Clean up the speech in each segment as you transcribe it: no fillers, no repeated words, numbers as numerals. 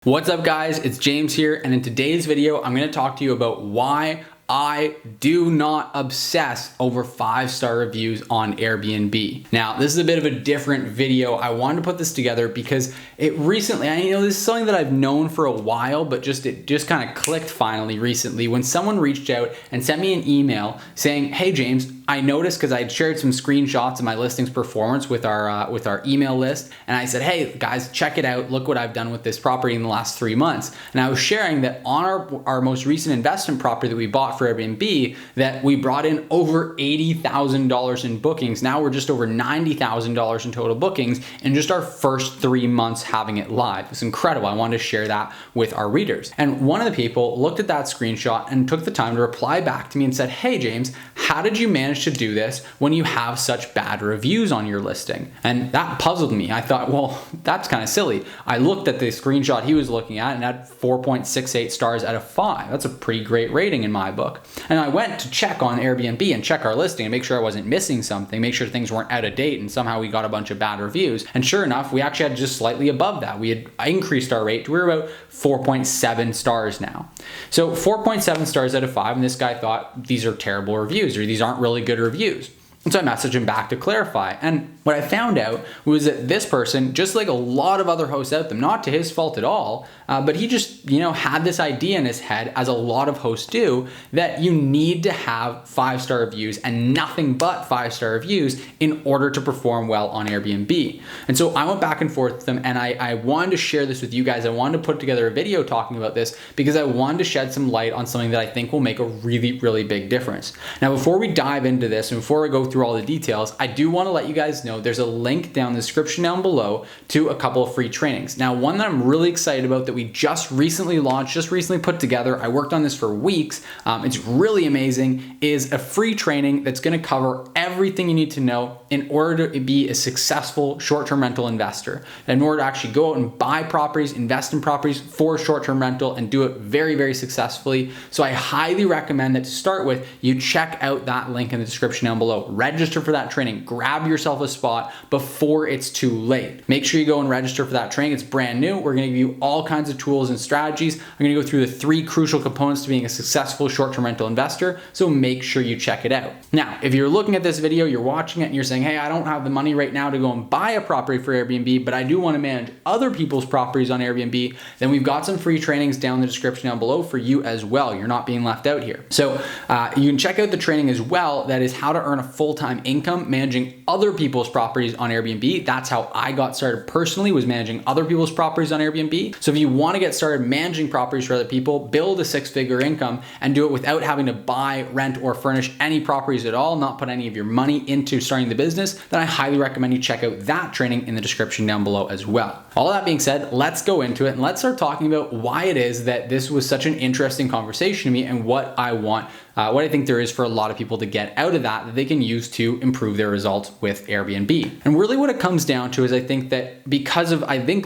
What's up guys, it's James here, and in today's video I'm going to talk to you about why I do not obsess over 5-star reviews on Airbnb. Now, this is a bit of a different video. I wanted to put this together because it recently, this is something that I've known for a while, but it just kind of clicked finally recently when someone reached out and sent me an email saying, "Hey James, I noticed," because I'd shared some screenshots of my listings performance with our email list, and I said, "Hey guys, check it out. Look what I've done with this property in the last 3 months." And I was sharing that on our most recent investment property that we bought for Airbnb, that we brought in over $80,000 in bookings. Now we're just over $90,000 in total bookings in just our first 3 months having it live. It's incredible. I wanted to share that with our readers. And one of the people looked at that screenshot and took the time to reply back to me and said, "Hey James, how did you manage to do this when you have such bad reviews on your listing?" And that puzzled me. I thought, well, that's kind of silly. I looked at the screenshot he was looking at and had 4.68 stars out of 5. That's a pretty great rating in my book. And I went to check on Airbnb and check our listing and make sure I wasn't missing something, make sure things weren't out of date, and somehow we got a bunch of bad reviews. And sure enough, we actually had just slightly above that. We had increased our rate to, we're about 4.7 stars now. So 4.7 stars out of 5, and this guy thought these are terrible reviews, or these aren't really good reviews. And so I messaged him back to clarify. And what I found out was that this person, just like a lot of other hosts out there, not to his fault at all, but he just, had this idea in his head, as a lot of hosts do, that you need to have 5-star reviews and nothing but 5-star reviews in order to perform well on Airbnb. And so I went back and forth with them, and I wanted to share this with you guys. I wanted to put together a video talking about this because I wanted to shed some light on something that I think will make a really, really big difference. Now, before we dive into this and before I go through all the details, I do want to let you guys know there's a link down in the description down below to a couple of free trainings. Now, one that I'm really excited about that we just recently launched, just recently put together, I worked on this for weeks, it's really amazing, is a free training that's going to cover everything you need to know in order to be a successful short-term rental investor, in order to actually go out and buy properties, invest in properties for short-term rental, and do it very, very successfully. So I highly recommend that to start with, you check out that link in the description down below. Register for that training. Grab yourself a spot before it's too late. Make sure you go and register for that training. It's brand new. We're going to give you all kinds of tools and strategies. I'm going to go through the 3 crucial components to being a successful short-term rental investor, so make sure you check it out. Now, if you're looking at this video, you're watching it, and you're saying, "Hey, I don't have the money right now to go and buy a property for Airbnb, but I do want to manage other people's properties on Airbnb," then we've got some free trainings down in the description down below for you as well. You're not being left out here. So you can check out the training as well. That is how to earn a full-time income managing other people's properties on Airbnb. That's how I got started personally, was managing other people's properties on Airbnb. So if you want to get started managing properties for other people, build a 6-figure income, and do it without having to buy, rent, or furnish any properties at all, not put any of your money into starting the business, then I highly recommend you check out that training in the description down below as well. All that being said, let's go into it and let's start talking about why it is that this was such an interesting conversation to me, and what I want, what I think there is for a lot of people to get out of that they can use to improve their results with Airbnb. And really what it comes down to is, I think that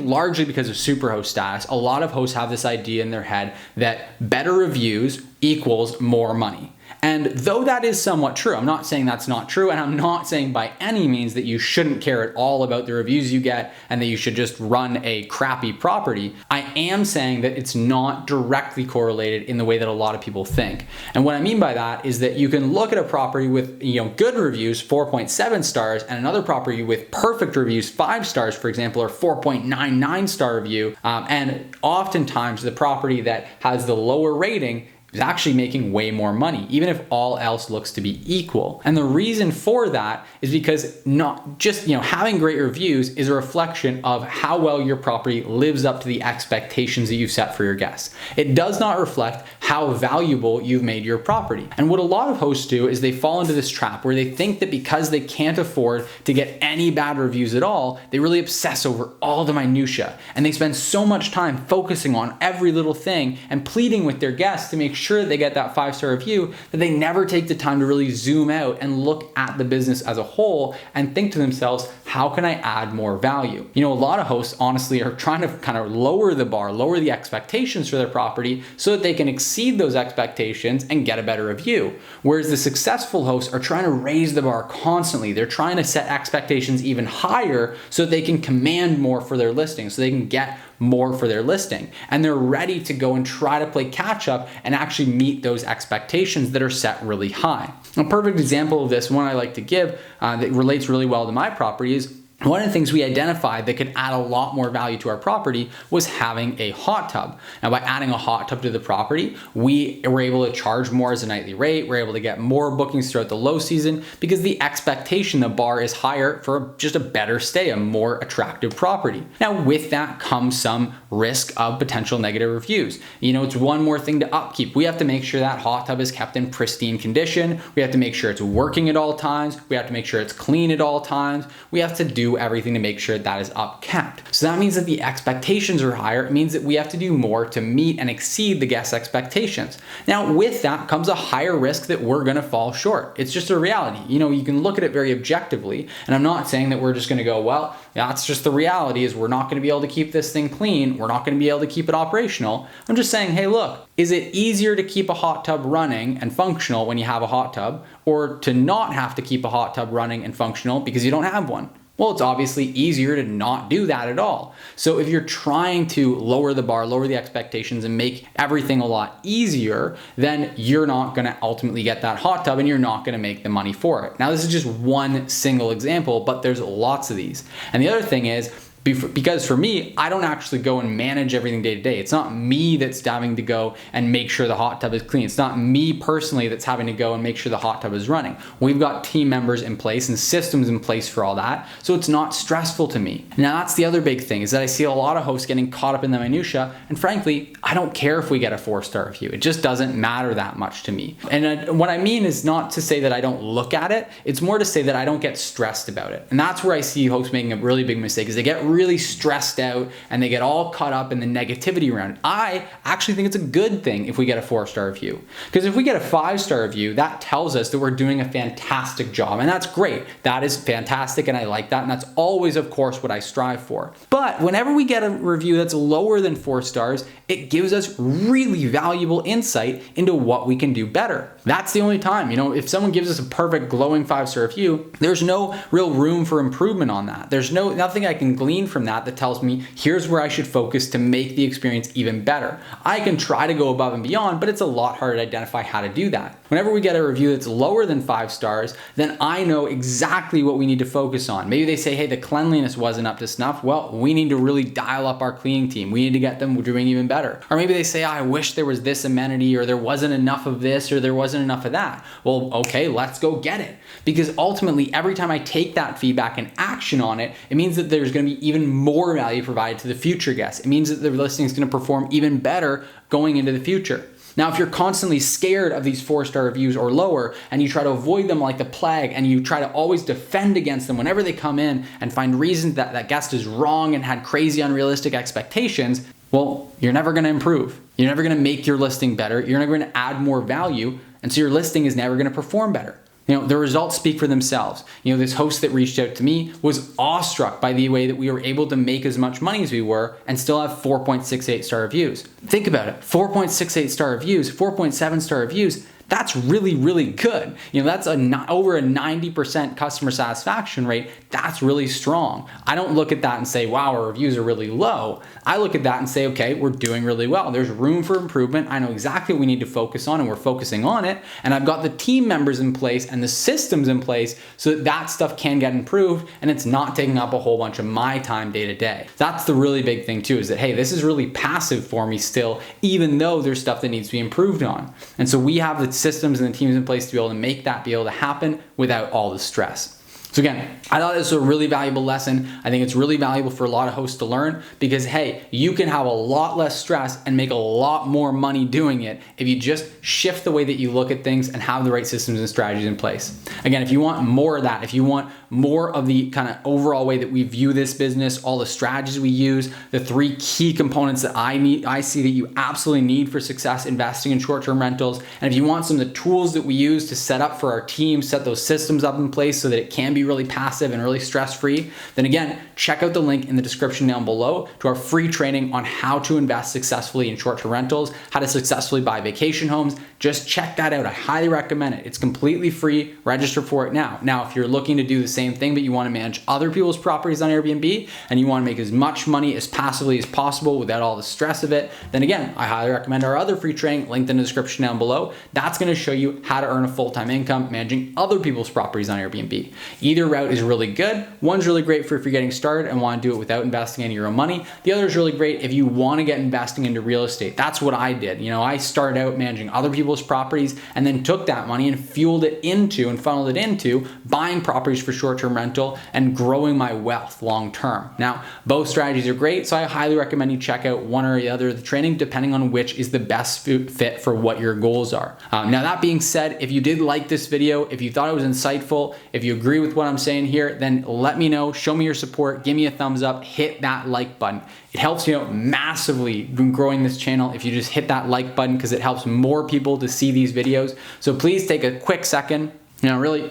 largely because of superhost status, a lot of hosts have this idea in their head that better reviews equals more money. And though that is somewhat true, I'm not saying that's not true, and I'm not saying by any means that you shouldn't care at all about the reviews you get and that you should just run a crappy property. I am saying that it's not directly correlated in the way that a lot of people think. And what I mean by that is that you can look at a property with good reviews, 4.7 stars, and another property with perfect reviews, 5 stars, for example, or 4.99 star review, and oftentimes the property that has the lower rating is actually making way more money, even if all else looks to be equal. And the reason for that is because not just having great reviews is a reflection of how well your property lives up to the expectations that you've set for your guests. It does not reflect how valuable you've made your property. And what a lot of hosts do is they fall into this trap where they think that because they can't afford to get any bad reviews at all, they really obsess over all the minutia, and they spend so much time focusing on every little thing and pleading with their guests to make sure that they get that 5-star review, that they never take the time to really zoom out and look at the business as a whole and think to themselves, how can I add more value? A lot of hosts honestly are trying to kind of lower the bar, lower the expectations for their property so that they can exceed those expectations and get a better review. Whereas the successful hosts are trying to raise the bar constantly. They're trying to set expectations even higher so that they can command more for their listings, so they can get more for their listing. And they're ready to go and try to play catch up and actually meet those expectations that are set really high. A perfect example of this, one I like to give that relates really well to my property, is one of the things we identified that could add a lot more value to our property was having a hot tub. Now, by adding a hot tub to the property, we were able to charge more as a nightly rate. We're able to get more bookings throughout the low season because the expectation, the bar is higher for just a better stay, a more attractive property. Now, with that comes some risk of potential negative reviews. It's one more thing to upkeep. We have to make sure that hot tub is kept in pristine condition. We have to make sure it's working at all times. We have to make sure it's clean at all times. We have to do everything to make sure that is upkept. So that means that the expectations are higher. It means that we have to do more to meet and exceed the guest expectations. Now, with that comes a higher risk that we're going to fall short. It's just a reality. You can look at it very objectively, and I'm not saying that we're just going to go, well, that's just the reality, is we're not going to be able to keep this thing clean. We're not going to be able to keep it operational. I'm just saying, hey, look, is it easier to keep a hot tub running and functional when you have a hot tub, or to not have to keep a hot tub running and functional because you don't have one? Well, it's obviously easier to not do that at all. So if you're trying to lower the bar, lower the expectations, and make everything a lot easier, then you're not going to ultimately get that hot tub and you're not going to make the money for it. Now, this is just one single example, but there's lots of these. And the other thing is, because for me, I don't actually go and manage everything day to day. It's not me that's having to go and make sure the hot tub is clean. It's not me personally that's having to go and make sure the hot tub is running. We've got team members in place and systems in place for all that, so it's not stressful to me. Now, that's the other big thing, is that I see a lot of hosts getting caught up in the minutia, and frankly, I don't care if we get a 4-star review. It just doesn't matter that much to me. And what I mean is not to say that I don't look at it. It's more to say that I don't get stressed about it. And that's where I see hosts making a really big mistake, is they get really stressed out and they get all caught up in the negativity around it. I actually think it's a good thing if we get a 4-star review, because if we get a 5-star review, that tells us that we're doing a fantastic job, and that's great. That is fantastic, and I like that, and that's always, of course, what I strive for. But whenever we get a review that's lower than 4 stars, it gives us really valuable insight into what we can do better. That's the only time. If someone gives us a perfect glowing 5-star review, there's no real room for improvement on that. There's nothing I can glean from that tells me here's where I should focus to make the experience even better. I can try to go above and beyond, but it's a lot harder to identify how to do that. Whenever we get a review that's lower than 5 stars, then I know exactly what we need to focus on. Maybe they say, hey, the cleanliness wasn't up to snuff. Well, we need to really dial up our cleaning team. We need to get them doing even better. Or maybe they say, I wish there was this amenity, or there wasn't enough of this, or there wasn't enough of that. Well, okay, let's go get it. Because ultimately, every time I take that feedback and action on it, it means that there's going to be even more value provided to the future guests. It means that the listing is going to perform even better going into the future. Now, if you're constantly scared of these 4-star reviews or lower, and you try to avoid them like the plague, and you try to always defend against them whenever they come in and find reasons that that guest is wrong and had crazy unrealistic expectations, well, you're never going to improve. You're never going to make your listing better. You're never going to add more value, and so your listing is never going to perform better. The results speak for themselves. This host that reached out to me was awestruck by the way that we were able to make as much money as we were and still have 4.68 star reviews. Think about it, 4.68 star reviews, 4.7 star reviews. That's really, really good. That's over a 90% customer satisfaction rate. That's really strong. I don't look at that and say, wow, our reviews are really low. I look at that and say, okay, we're doing really well. There's room for improvement. I know exactly what we need to focus on, and we're focusing on it. And I've got the team members in place and the systems in place so that stuff can get improved, and it's not taking up a whole bunch of my time day to day. That's the really big thing too, is that, hey, this is really passive for me still, even though there's stuff that needs to be improved on. And so we have the systems and the teams in place to be able to make that be able to happen without all the stress. So again, I thought this was a really valuable lesson. I think it's really valuable for a lot of hosts to learn, because hey, you can have a lot less stress and make a lot more money doing it if you just shift the way that you look at things and have the right systems and strategies in place. Again, if you want more of that, if you want more of the kind of overall way that we view this business, all the strategies we use, the 3 key components that I see that you absolutely need for success investing in short-term rentals, and if you want some of the tools that we use to set up for our team, set those systems up in place so that it can be really passive and really stress-free, then again, check out the link in the description down below to our free training on how to invest successfully in short-term rentals, how to successfully buy vacation homes. Just check that out. I highly recommend it. It's completely free. Register for it now. Now, if you're looking to do the same same thing, but you want to manage other people's properties on Airbnb and you want to make as much money as passively as possible without all the stress of it, then again, I highly recommend our other free training linked in the description down below. That's going to show you how to earn a full-time income managing other people's properties on Airbnb. Either route is really good. One's really great for if you're getting started and want to do it without investing any of your own money. The other is really great if you want to get investing into real estate. That's what I did. You know, I started out managing other people's properties and then took that money and funneled it into buying properties for short-term rental and growing my wealth long-term. Now, both strategies are great, so I highly recommend you check out one or the other of the training depending on which is the best fit for what your goals are. Now, that being said, if you did like this video, if you thought it was insightful, if you agree with what I'm saying here, then let me know, show me your support, give me a thumbs up, hit that like button. It helps me out massively in growing this channel if you just hit that like button because it helps more people to see these videos. So please take a quick second, really,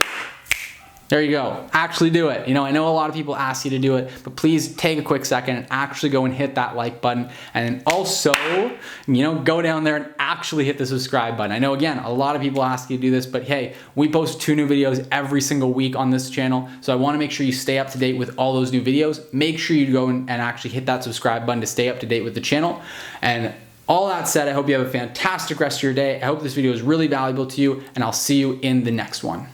there you go. Actually do it. I know a lot of people ask you to do it, but please take a quick second and actually go and hit that like button. And then also, go down there and actually hit the subscribe button. I know, again, a lot of people ask you to do this, but hey, we post 2 new videos every single week on this channel. So I want to make sure you stay up to date with all those new videos. Make sure you go and actually hit that subscribe button to stay up to date with the channel. And all that said, I hope you have a fantastic rest of your day. I hope this video is really valuable to you, and I'll see you in the next one.